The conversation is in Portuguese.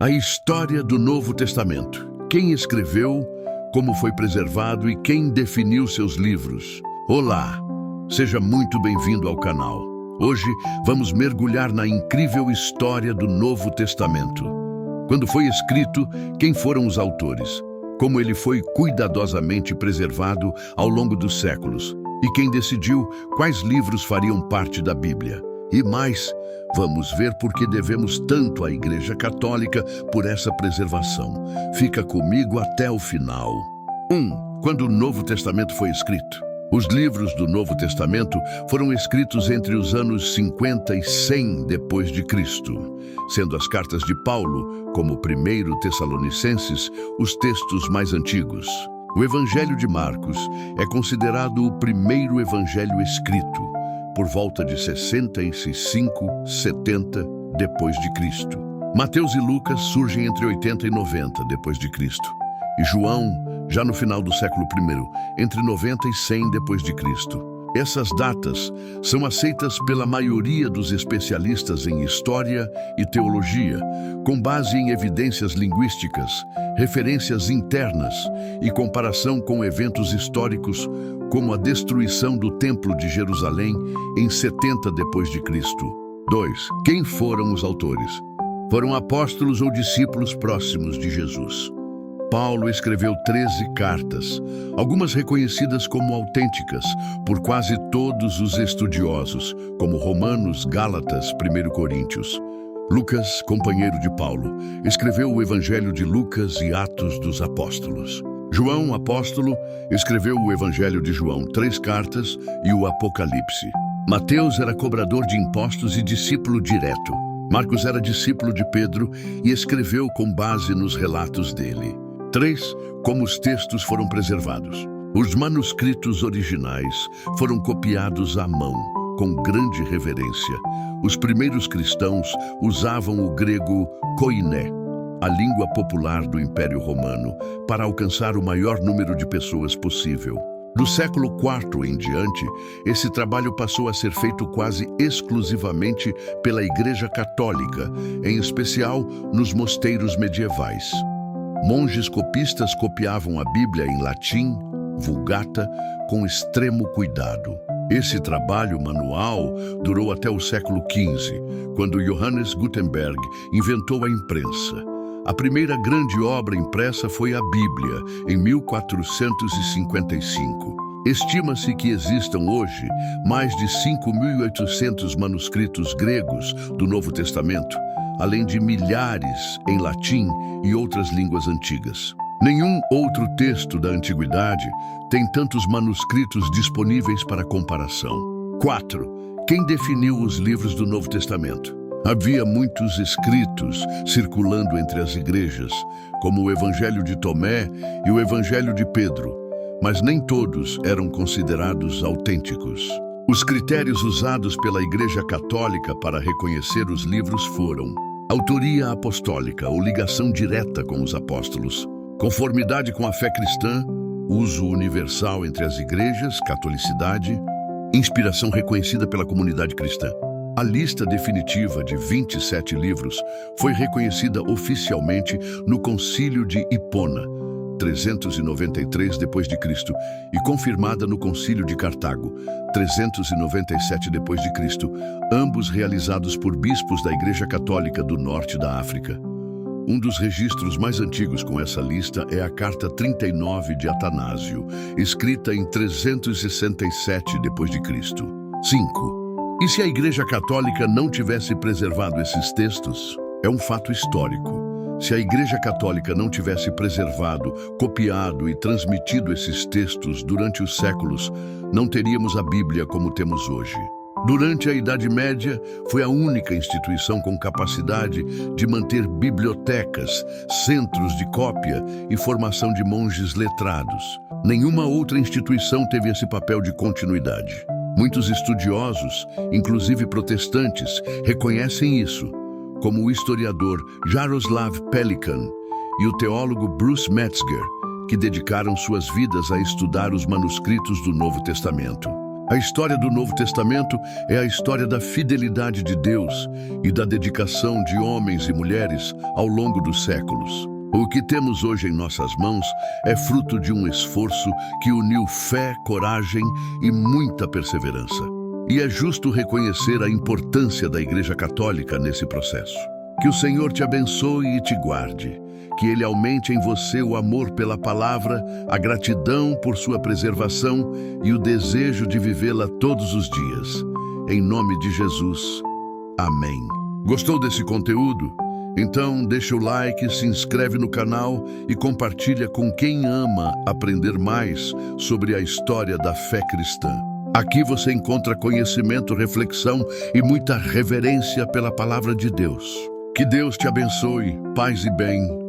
A história do Novo Testamento. Quem escreveu, como foi preservado e quem definiu seus livros. Olá, seja muito bem-vindo ao canal. Hoje vamos mergulhar na incrível história do Novo Testamento. Quando foi escrito, quem foram os autores, como ele foi cuidadosamente preservado ao longo dos séculos e quem decidiu quais livros fariam parte da Bíblia. E mais, vamos ver por que devemos tanto à Igreja Católica por essa preservação. Fica comigo até o final. 1. Quando o Novo Testamento foi escrito. Os livros do Novo Testamento foram escritos entre os anos 50 e 100 depois de Cristo, sendo as cartas de Paulo, como 1 Tessalonicenses, os textos mais antigos. O Evangelho de Marcos é considerado o primeiro evangelho escrito, por volta de 65, 70 depois de Cristo. Mateus e Lucas surgem entre 80 e 90 depois de Cristo. E João, já no final do século I, entre 90 e 100 depois de Cristo. Essas datas são aceitas pela maioria dos especialistas em história e teologia, com base em evidências linguísticas, referências internas e comparação com eventos históricos, como a destruição do Templo de Jerusalém em 70 depois de Cristo. 2. Quem foram os autores? Foram apóstolos ou discípulos próximos de Jesus. Paulo escreveu 13 cartas, algumas reconhecidas como autênticas por quase todos os estudiosos, como Romanos, Gálatas, 1 Coríntios. Lucas, companheiro de Paulo, escreveu o Evangelho de Lucas e Atos dos Apóstolos. João, apóstolo, escreveu o Evangelho de João, 3 cartas e o Apocalipse. Mateus era cobrador de impostos e discípulo direto. Marcos era discípulo de Pedro e escreveu com base nos relatos dele. 3. Como os textos foram preservados. Os manuscritos originais foram copiados à mão, com grande reverência. Os primeiros cristãos usavam o grego koiné, a língua popular do Império Romano, para alcançar o maior número de pessoas possível. Do século IV em diante, esse trabalho passou a ser feito quase exclusivamente pela Igreja Católica, em especial nos mosteiros medievais. Monges copistas copiavam a Bíblia em latim, Vulgata, com extremo cuidado. Esse trabalho manual durou até o século XV, quando Johannes Gutenberg inventou a imprensa. A primeira grande obra impressa foi a Bíblia, em 1455. Estima-se que existam hoje mais de 5.800 manuscritos gregos do Novo Testamento, além de milhares em latim e outras línguas antigas. Nenhum outro texto da antiguidade tem tantos manuscritos disponíveis para comparação. 4. Quem definiu os livros do Novo Testamento? Havia muitos escritos circulando entre as igrejas, como o Evangelho de Tomé e o Evangelho de Pedro, mas nem todos eram considerados autênticos. Os critérios usados pela Igreja Católica para reconhecer os livros foram autoria apostólica ou ligação direta com os apóstolos, conformidade com a fé cristã, uso universal entre as igrejas, catolicidade, inspiração reconhecida pela comunidade cristã. A lista definitiva de 27 livros foi reconhecida oficialmente no Concílio de Hipona, 393 depois de Cristo, e confirmada no Concílio de Cartago, 397 depois de Cristo, ambos realizados por bispos da Igreja Católica do Norte da África. Um dos registros mais antigos com essa lista é a Carta 39 de Atanásio, escrita em 367 depois de Cristo. 5. E se a Igreja Católica não tivesse preservado esses textos? É um fato histórico. Se a Igreja Católica não tivesse preservado, copiado e transmitido esses textos durante os séculos, não teríamos a Bíblia como temos hoje. Durante a Idade Média, foi a única instituição com capacidade de manter bibliotecas, centros de cópia e formação de monges letrados. Nenhuma outra instituição teve esse papel de continuidade. Muitos estudiosos, inclusive protestantes, reconhecem isso, como o historiador Jaroslav Pelikan e o teólogo Bruce Metzger, que dedicaram suas vidas a estudar os manuscritos do Novo Testamento. A história do Novo Testamento é a história da fidelidade de Deus e da dedicação de homens e mulheres ao longo dos séculos. O que temos hoje em nossas mãos é fruto de um esforço que uniu fé, coragem e muita perseverança. E é justo reconhecer a importância da Igreja Católica nesse processo. Que o Senhor te abençoe e te guarde. Que Ele aumente em você o amor pela palavra, a gratidão por sua preservação e o desejo de vivê-la todos os dias. Em nome de Jesus. Amém. Gostou desse conteúdo? Então deixa o like, se inscreve no canal e compartilha com quem ama aprender mais sobre a história da fé cristã. Aqui você encontra conhecimento, reflexão e muita reverência pela palavra de Deus. Que Deus te abençoe, paz e bem.